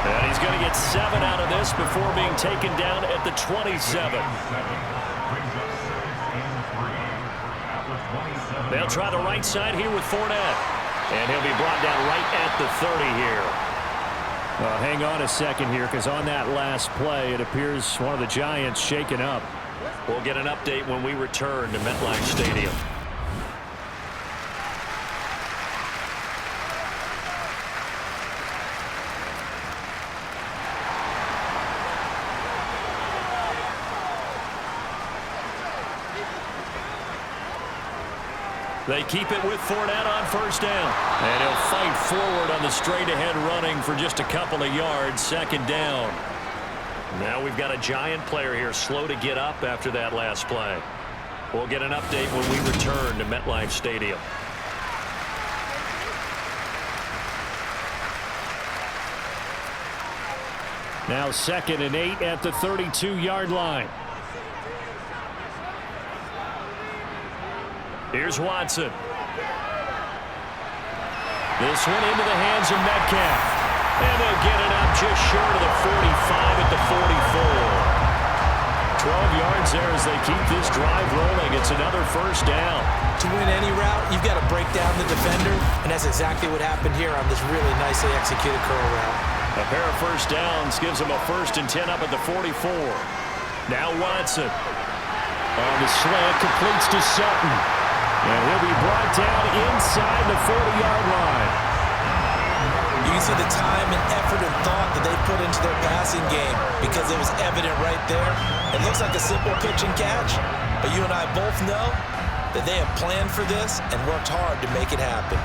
And he's going to get 7 out of this before being taken down at the 27. They'll try the right side here with Fournette. And he'll be brought down right at the 30 here. Hang on a second here, because on that last play, it appears one of the Giants shaken up. We'll get an update when we return to MetLife Stadium. They keep it with Fournette on first down. And he'll fight forward on the straight-ahead running for just a couple of yards. Second down. Now we've got a Giant player here slow to get up after that last play. We'll get an update when we return to MetLife Stadium. Now 2nd and 8 at the 32-yard line. Here's Watson. This one into the hands of Metcalf. And they'll get it up just short of the 45 at the 44. 12 yards there as they keep this drive rolling. It's another first down. To win any route, you've got to break down the defender, and that's exactly what happened here on this really nicely executed curl route. A pair of first downs gives them a 1st and 10 up at the 44. Now Watson. On the slant, completes to Sutton. And he'll be brought down inside the 40-yard line. You can see the time and effort and thought that they put into their passing game because it was evident right there. It looks like a simple pitch and catch, but you and I both know that they have planned for this and worked hard to make it happen.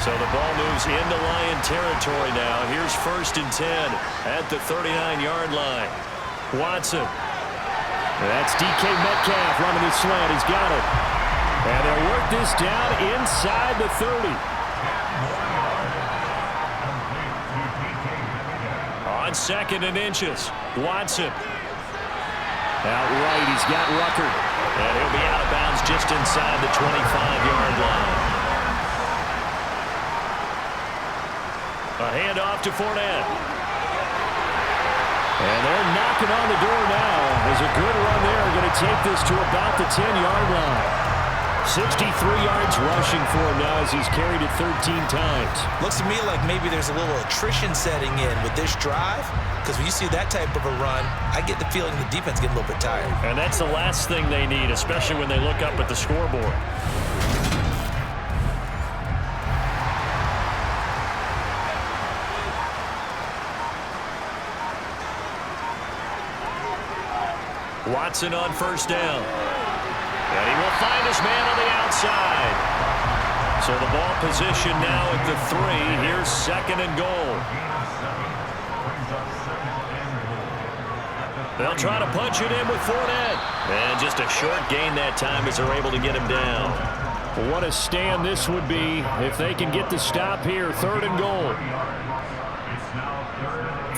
So the ball moves into Lion territory now. Here's 1st and 10 at the 39-yard line. Watson. That's DK Metcalf running the slant. He's got it. And they'll work this down inside the 30. On 2nd and inches, Watson. Out right, he's got Rucker. And he'll be out of bounds just inside the 25-yard line. A handoff to Fournette. And they're knocking on the door now. There's a good run there. Going to take this to about the 10-yard line. 63 yards rushing for him now as he's carried it 13 times. Looks to me like maybe there's a little attrition setting in with this drive, because when you see that type of a run, I get the feeling the defense getting a little bit tired. And that's the last thing they need, especially when they look up at the scoreboard. Watson on first down. And he will find his man on the outside. So the ball position now at the 3. Here's 2nd and goal. They'll try to punch it in with Fournette. And just a short gain that time as they're able to get him down. Well, what a stand this would be if they can get the stop here. 3rd and goal.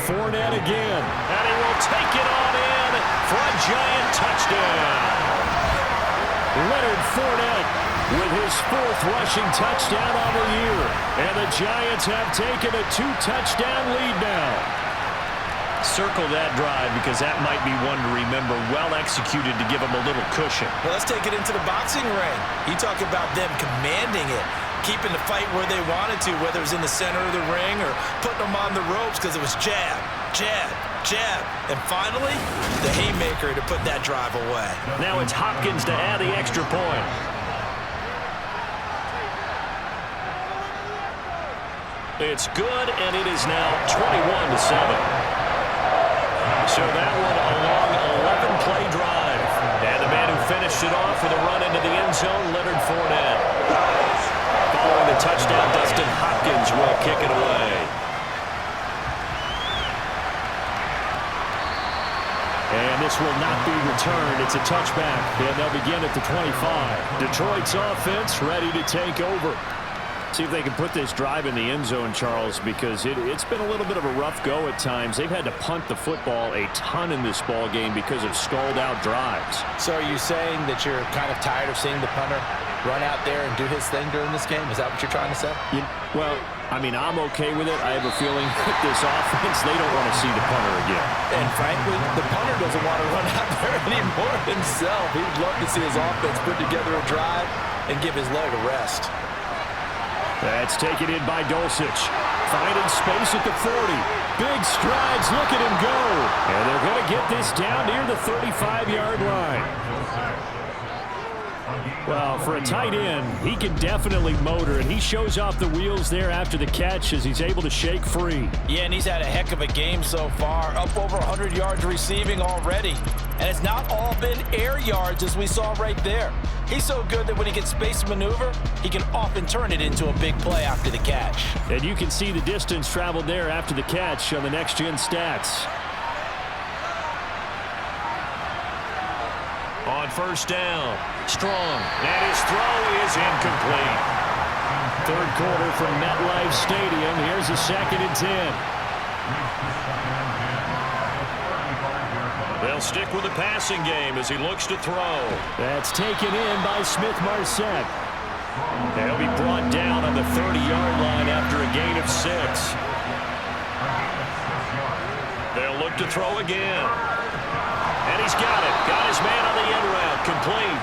Fournette again. And he will take it on in for a Giant touchdown. Leonard Fournette with his 4th rushing touchdown on the year. And the Giants have taken a 2-touchdown lead now. Circle that drive because that might be one to remember. Well executed to give them a little cushion. Well, let's take it into the boxing ring. You talk about them commanding it, keeping the fight where they wanted to, whether it was in the center of the ring or putting them on the ropes because it was jab, jab, jab. And finally, the haymaker to put that drive away. Now it's Hopkins to add the extra point. It's good, and it is now 21-7. So that one a long 11-play drive. And the man who finished it off with a run into the end zone, Leonard Fournette. Following the touchdown, Dustin Hopkins will kick it away. And this will not be returned. It's a touchback, and they'll begin at the 25. Detroit's offense ready to take over. See if they can put this drive in the end zone, Charles, because it's been a little bit of a rough go at times. They've had to punt the football a ton in this ball game because of stalled out drives. So are you saying that you're kind of tired of seeing the punter run out there and do his thing during this game? Is that what you're trying to say? Well, I mean, I'm okay with it. I have a feeling with this offense, they don't want to see the punter again. And frankly, the punter doesn't want to run out there anymore himself. He'd love to see his offense put together a drive and give his leg a rest. That's taken in by Dulcich. Finding space at the 40. Big strides. Look at him go. And they're going to get this down near the 35-yard line. Well, for a tight end, he can definitely motor, and he shows off the wheels there after the catch as he's able to shake free. Yeah, and he's had a heck of a game so far, up over 100 yards receiving already. And it's not all been air yards as we saw right there. He's so good that when he gets space to maneuver, he can often turn it into a big play after the catch. And you can see the distance traveled there after the catch on the next-gen stats. On first down, Strong, and his throw is incomplete. Third quarter from MetLife Stadium. Here's a 2nd and 10. They'll stick with the passing game as he looks to throw. That's taken in by Smith-Marset. They'll be brought down on the 30-yard line after a gain of 6. They'll look to throw again. And he's got it. Got his man on the end route. Complete.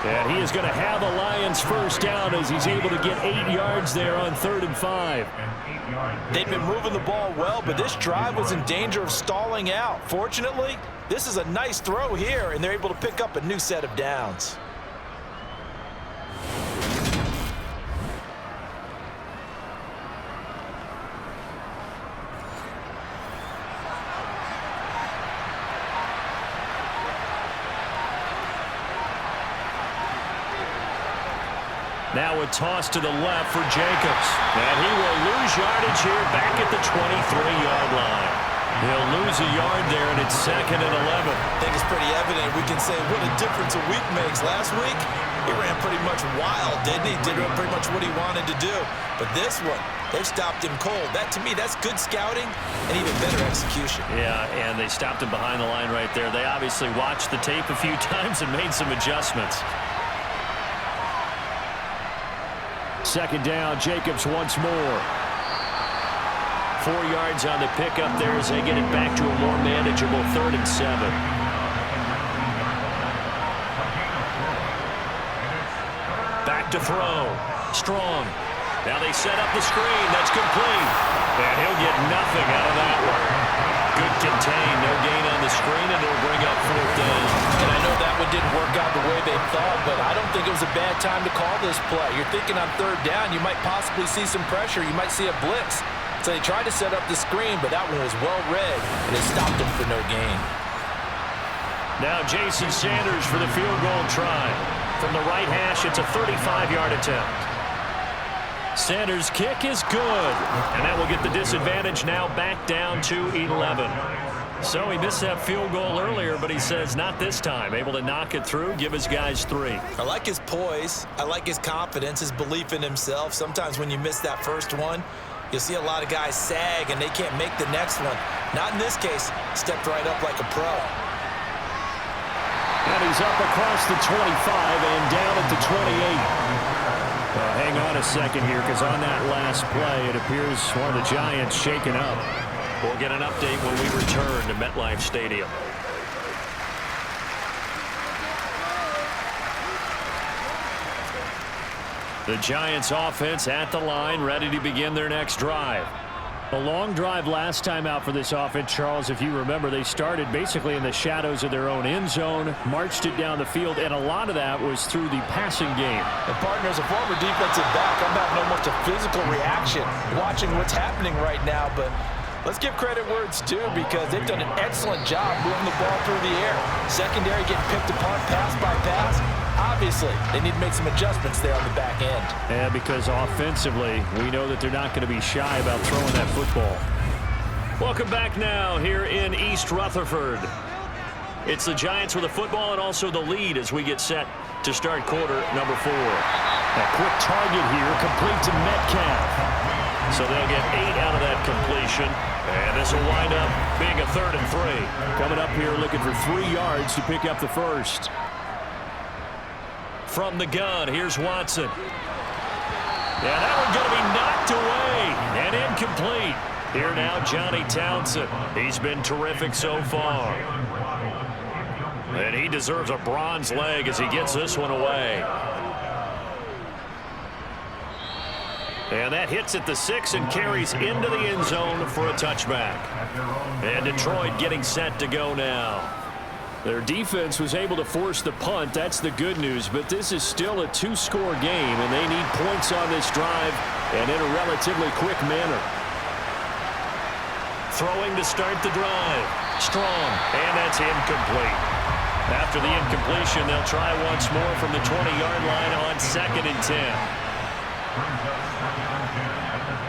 And he is going to have a Lions first down as he's able to get 8 yards there on 3rd and 5. They've been moving the ball well, but this drive was in danger of stalling out. Fortunately, this is a nice throw here, and they're able to pick up a new set of downs. Now a toss to the left for Jacobs. And he will lose yardage here back at the 23-yard line. He'll lose a yard there, and it's 2nd and 11. I think it's pretty evident. We can say what a difference a week makes. Last week, he ran pretty much wild, didn't he? Did pretty much what he wanted to do. But this one, they've stopped him cold. That, to me, that's good scouting and even better execution. Yeah, and they stopped him behind the line right there. They obviously watched the tape a few times and made some adjustments. 2nd down, Jacobs once more. 4 yards on the pickup there as they get it back to a more manageable 3rd and 7. Back to throw. Strong. Now they set up the screen. That's complete. And he'll get nothing out of that one. Good contain. No gain on the screen, and it'll bring up 4th down. And I know that one didn't work out the way they thought, but I don't think it was a bad time to call this play. You're thinking on 3rd down, you might possibly see some pressure. You might see a blitz. So they tried to set up the screen, but that one was well read, and it stopped them for no gain. Now Jason Sanders for the field goal try. From the right hash, it's a 35-yard attempt. Sanders' kick is good. And that will get the disadvantage now back down to 11. So he missed that field goal earlier, but he says not this time. Able to knock it through, give his guys 3. I like his poise. I like his confidence, his belief in himself. Sometimes when you miss that first one, you'll see a lot of guys sag and they can't make the next one. Not in this case. Stepped right up like a pro. And he's up across the 25 and down at the 28. Hang on a second here, because on that last play, it appears one of the Giants shaken up. We'll get an update when we return to MetLife Stadium. The Giants offense at the line, ready to begin their next drive. A long drive last time out for this offense, Charles. If you remember, they started basically in the shadows of their own end zone, marched it down the field, and a lot of that was through the passing game. And partner, as a former defensive back, I'm having almost a physical reaction watching what's happening right now, but let's give credit where it's due, because they've done an excellent job moving the ball through the air. Secondary getting picked apart pass by pass. Obviously, they need to make some adjustments there on the back end. Yeah, because offensively, we know that they're not going to be shy about throwing that football. Welcome back now here in East Rutherford. It's the Giants with the football and also the lead as we get set to start quarter number 4. A quick target here, complete to Metcalf. So they'll get 8 out of that completion. And this will wind up being a 3rd and 3. Coming up here looking for 3 yards to pick up the first. From the gun, here's Watson. Yeah, that one's going to be knocked away and incomplete. Here now, Johnny Townsend. He's been terrific so far. And he deserves a bronze leg as he gets this one away. And that hits at the 6 and carries into the end zone for a touchback. And Detroit getting set to go now. Their defense was able to force the punt. That's the good news. But this is still a 2-score game, and they need points on this drive and in a relatively quick manner. Throwing to start the drive. Strong. And that's incomplete. After the incompletion, they'll try once more from the 20-yard line on 2nd and 10.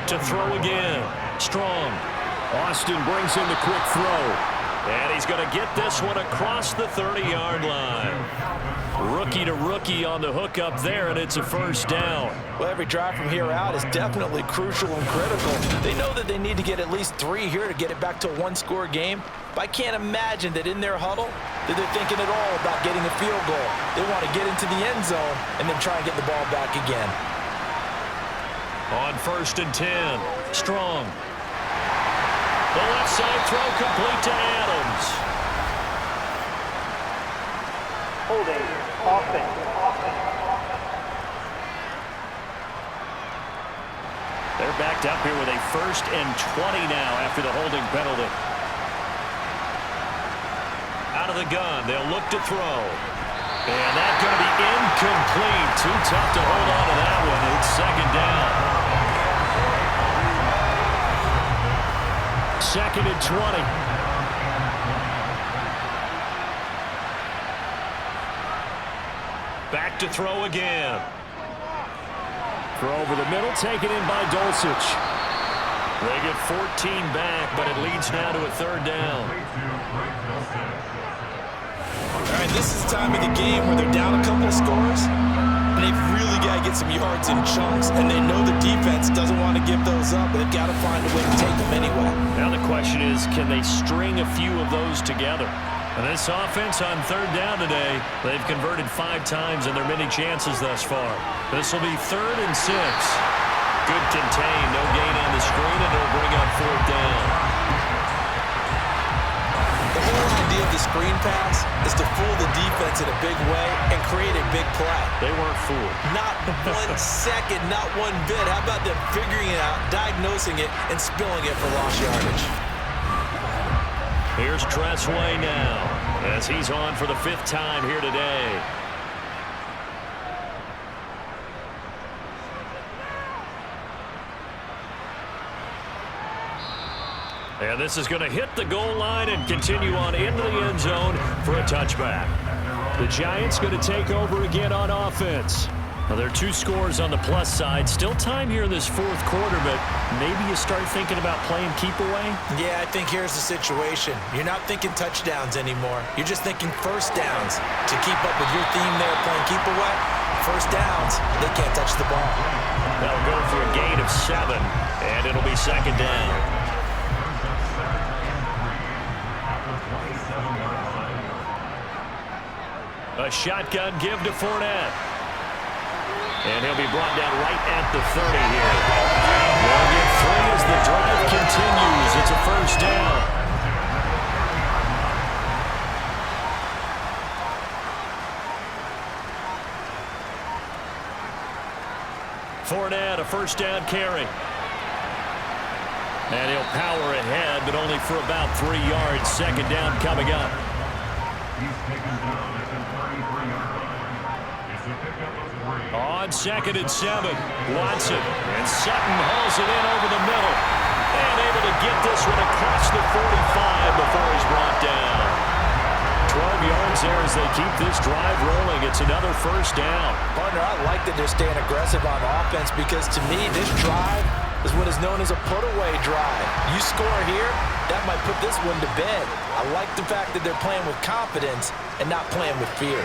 To throw again. Strong. Austin brings in the quick throw. And he's going to get this one across the 30-yard line. Rookie to rookie on the hook up there, and it's a first down. Well, every drive from here out is definitely crucial and critical. They know that they need to get at least 3 here to get it back to a 1-score game. But I can't imagine that in their huddle that they're thinking at all about getting a field goal. They want to get into the end zone and then try and get the ball back again. On 1st and 10, Strong. The left side throw complete to Adams. Holding. Offense. They're backed up here with a 1st and 20 now after the holding penalty. Out of the gun, they'll look to throw. And that's going to be incomplete. Too tough to hold on to that one. It's 2nd down. 2nd and 20. Back to throw again. Throw over the middle, taken in by Dulcich. They get 14 back, but it leads now to a 3rd down. All right, this is the time of the game where they're down a couple of scores, and they've really got to get some yards in chunks, and they know the defense doesn't want to give those up, but they've got to find a way to take them anyway. Now the question is, can they string a few of those together? And this offense on 3rd down today, they've converted 5 times in their many chances thus far. This will be 3rd and 6. Good contain, no gain on the screen, and it'll bring up 4th down. The whole idea of the screen pass is to fool the defense in a big way and create a big play. They weren't fooled. Not 1 second, not 1 bit. How about them figuring it out, diagnosing it, and spilling it for lost yardage? Here's Tressway now as he's on for the 5th time here today. And this is going to hit the goal line and continue on into the end zone for a touchback. The Giants going to take over again on offense. Well, there are 2 scores on the plus side. Still time here in this 4th quarter, but maybe you start thinking about playing keep away? Yeah, I think here's the situation. You're not thinking touchdowns anymore. You're just thinking first downs. To keep up with your theme there playing keep away, first downs, they can't touch the ball. They'll go for a gain of 7, and it'll be 2nd down. A shotgun give to Fournette. And he'll be brought down right at the 30 here. They'll get 3 as the drive continues. It's a first down. Fournette, a first down carry. And he'll power ahead, but only for about 3 yards. 2nd down coming up. On 2nd and 7, Watson. And Sutton hauls it in over the middle. And able to get this one across the 45 before he's brought down. 12 yards there as they keep this drive rolling. It's another first down. Partner, I like that they're staying aggressive on offense because to me, this drive is what is known as a put-away drive. You score here, that might put this one to bed. I like the fact that they're playing with confidence and not playing with fear.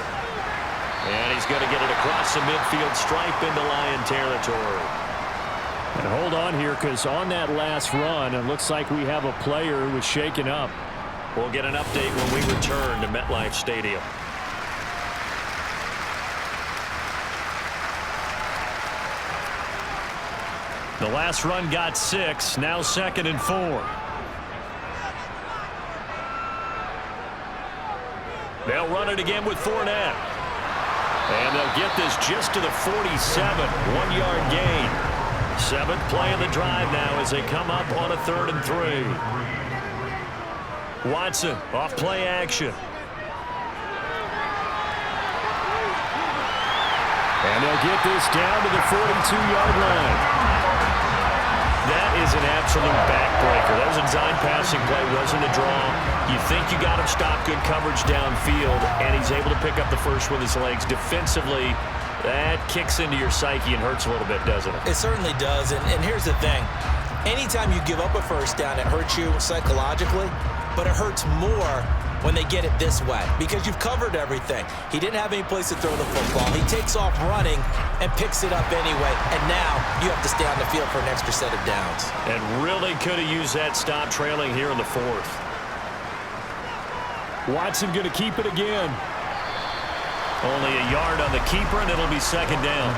And he's going to get it across the midfield stripe into Lion territory. And hold on here, because on that last run, it looks like we have a player who was shaken up. We'll get an update when we return to MetLife Stadium. The last run got 6. Now 2nd and 4. They'll run it again with Fournette. And they'll get this just to the 47. 1-yard gain. 7th play of the drive now as they come up on a 3rd and 3. Watson off play action. And they'll get this down to the 42-yard line. That is an absolute backbreaker. That was a design passing play, wasn't a draw. You think you got him stopped, good coverage downfield, and he's able to pick up the first with his legs. Defensively, that kicks into your psyche and hurts a little bit, doesn't it? It certainly does, and here's the thing. Anytime you give up a first down, it hurts you psychologically, but it hurts more when they get it this way because you've covered everything. He didn't have any place to throw the football. He takes off running and picks it up anyway, and now you have to stay on the field for an extra set of downs. And really could have used that stop trailing here in the 4th. Watson going to keep it again. Only a yard on the keeper, and it'll be 2nd down.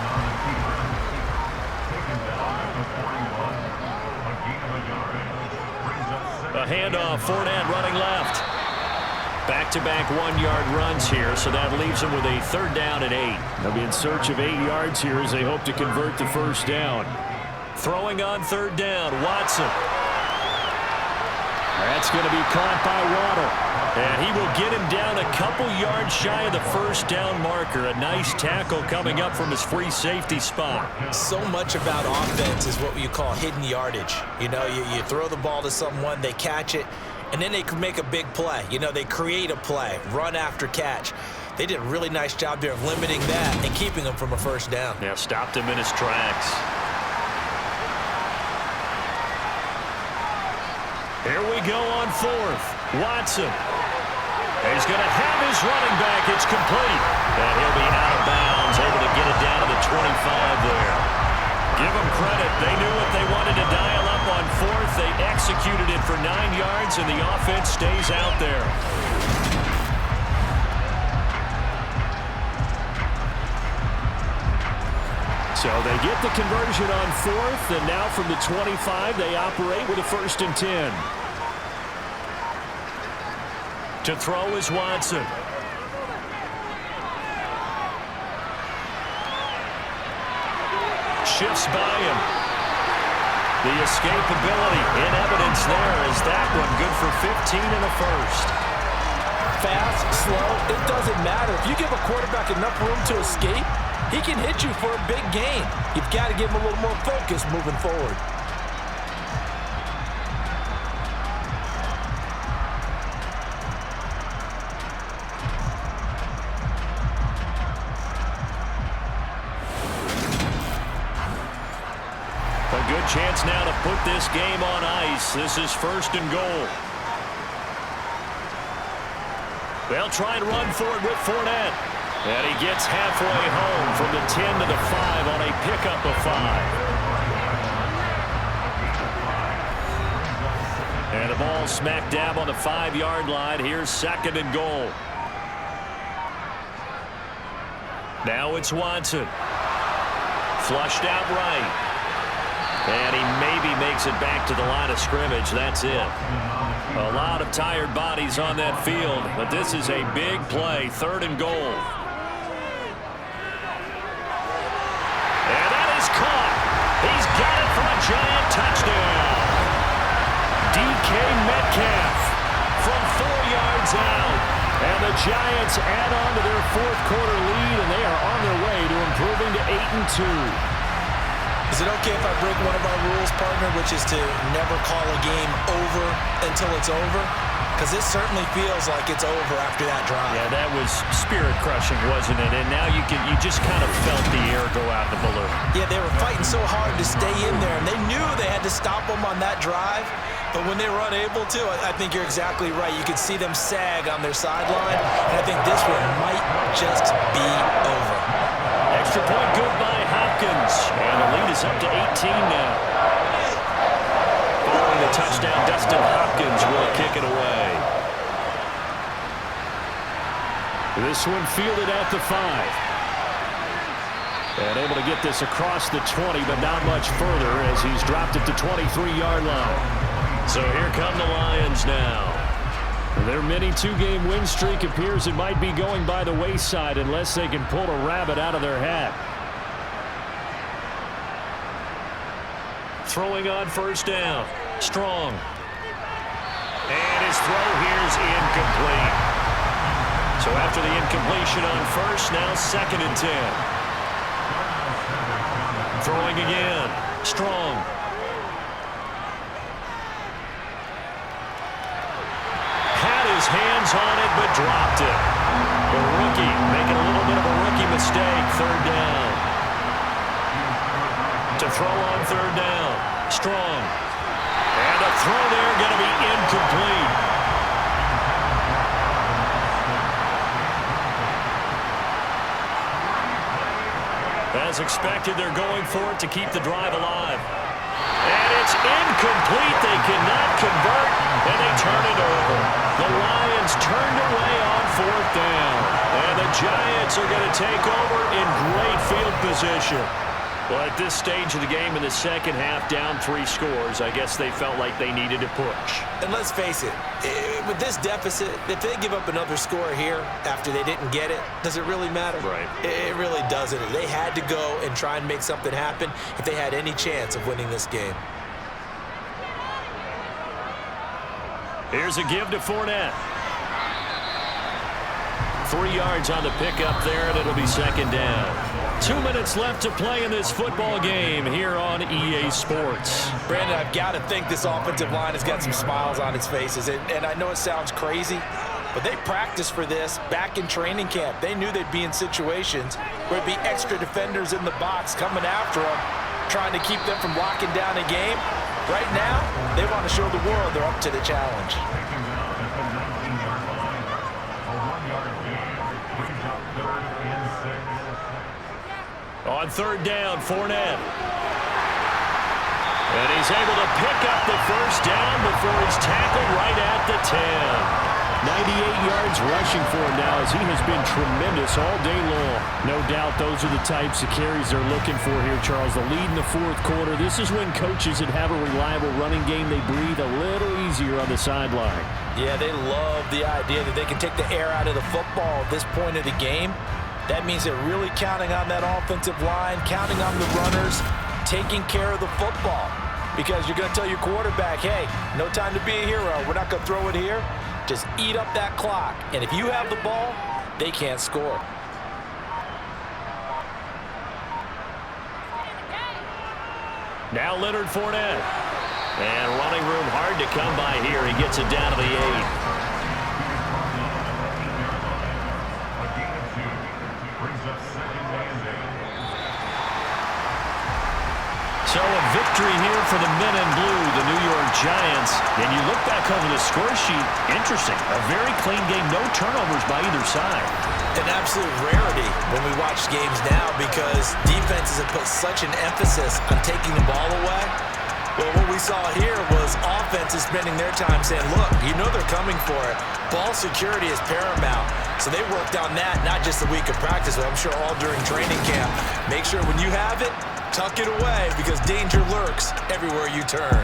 A handoff, Fournette running left. Back-to-back 1-yard runs here, so that leaves them with a 3rd down and 8. They'll be in search of 8 yards here as they hope to convert the first down. Throwing on 3rd down, Watson. That's going to be caught by Waddle. And he will get him down a couple yards shy of the first down marker. A nice tackle coming up from his free safety spot. So much about offense is what you call hidden yardage. You know, you throw the ball to someone, they catch it, and then they can make a big play. You know, they create a play, run after catch. They did a really nice job there of limiting that and keeping him from a first down. Yeah, stopped him in his tracks. Here we go on 4th. Watson. He's going to have his running back. It's complete. And he'll be out of bounds, able to get it down to the 25 there. Give them credit. They knew what they wanted to dial up on 4th. They executed it for 9 yards, and the offense stays out there. So they get the conversion on 4th, and now from the 25, they operate with a 1st and 10. To throw is Watson. Shifts by him. The escapability in evidence there is that one good for 15 and a 1st. Fast, slow, it doesn't matter. If you give a quarterback enough room to escape, he can hit you for a big gain. You've got to give him a little more focus moving forward. A good chance now to put this game on ice. This is 1st and goal. They'll try and run for it with Fournette. And he gets halfway home from the 10 to the 5 on a pickup of 5. And the ball smack dab on the 5-yard line. Here's 2nd and goal. Now it's Watson. Flushed out right. And he maybe makes it back to the line of scrimmage. That's it. A lot of tired bodies on that field, but this is a big play. 3rd and goal. And that is caught. He's got it for a giant touchdown. DK Metcalf from 4 yards out. And the Giants add on to their 4th quarter lead, and they are on their way to improving to 8-2. Is it okay if I break one of our rules, partner, which is to never call a game over until it's over? Because this certainly feels like it's over after that drive. Yeah, that was spirit-crushing, wasn't it? And now you just kind of felt the air go out of the balloon. Yeah, they were fighting so hard to stay in there, and they knew they had to stop them on that drive. But when they were unable to, I think you're exactly right. You could see them sag on their sideline, and I think this one might just be over. Extra point good by Hopkins, and the lead is up to 18 now. Following the touchdown, Dustin Hopkins will kick it away. This one fielded at the 5. And able to get this across the 20, but not much further as he's dropped it to 23-yard line. So here come the Lions now. Their mini two-game win streak appears it might be going by the wayside unless they can pull a rabbit out of their hat. Throwing on first down. Strong. And his throw here's incomplete. So after the incompletion on first, now 2nd and 10. Throwing again. Strong. Had his hands on it, but dropped it. The rookie making a little bit of a rookie mistake. 3rd down. To throw on 3rd down. Strong. And a throw there going to be incomplete. As expected, they're going for it to keep the drive alive. And it's incomplete. They cannot convert, and they turn it over. The Lions turned away on 4th down. And the Giants are going to take over in great field position. Well, at this stage of the game in the second half, down 3 scores, I guess they felt like they needed to push. And let's face it, with this deficit, if they give up another score here after they didn't get it, does it really matter? Right. It really doesn't. They had to go and try and make something happen if they had any chance of winning this game. Here's a give to Fournette. 3 yards on the pickup there, and it'll be 2nd down. 2 minutes left to play in this football game here on EA Sports. Brandon, I've got to think this offensive line has got some smiles on its faces. And I know it sounds crazy, but they practiced for this back in training camp. They knew they'd be in situations where there'd be extra defenders in the box coming after them, trying to keep them from locking down a game. Right now, they want to show the world they're up to the challenge. On 3rd down, Fournette. And he's able to pick up the first down before he's tackled right at the 10. 98 yards rushing for him now as he has been tremendous all day long. No doubt those are the types of carries they're looking for here, Charles. The lead in the 4th quarter. This is when coaches that have a reliable running game, they breathe a little easier on the sideline. Yeah, they love the idea that they can take the air out of the football at this point of the game. That means they're really counting on that offensive line, counting on the runners, taking care of the football. Because you're going to tell your quarterback, hey, no time to be a hero. We're not going to throw it here. Just eat up that clock. And if you have the ball, they can't score. Now Leonard Fournette. And running room hard to come by here. He gets it down to the 8. So a victory here for the men in blue, the New York Giants. And you look back over the score sheet, interesting. A very clean game, no turnovers by either side. An absolute rarity when we watch games now because defenses have put such an emphasis on taking the ball away. Well, what we saw here was offenses spending their time saying, look, you know they're coming for it. Ball security is paramount. So they worked on that not just a week of practice, but I'm sure all during training camp. Make sure when you have it, tuck it away because danger lurks everywhere you turn.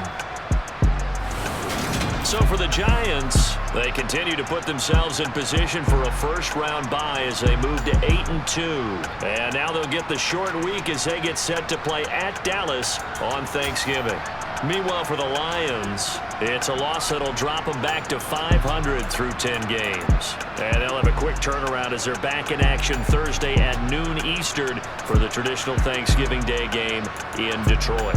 So for the Giants, they continue to put themselves in position for a first-round bye as they move to 8-2. And now they'll get the short week as they get set to play at Dallas on Thanksgiving. Meanwhile, for the Lions, it's a loss that'll drop them back to 500 through 10 games. And they'll have a quick turnaround as they're back in action Thursday at noon Eastern for the traditional Thanksgiving Day game in Detroit.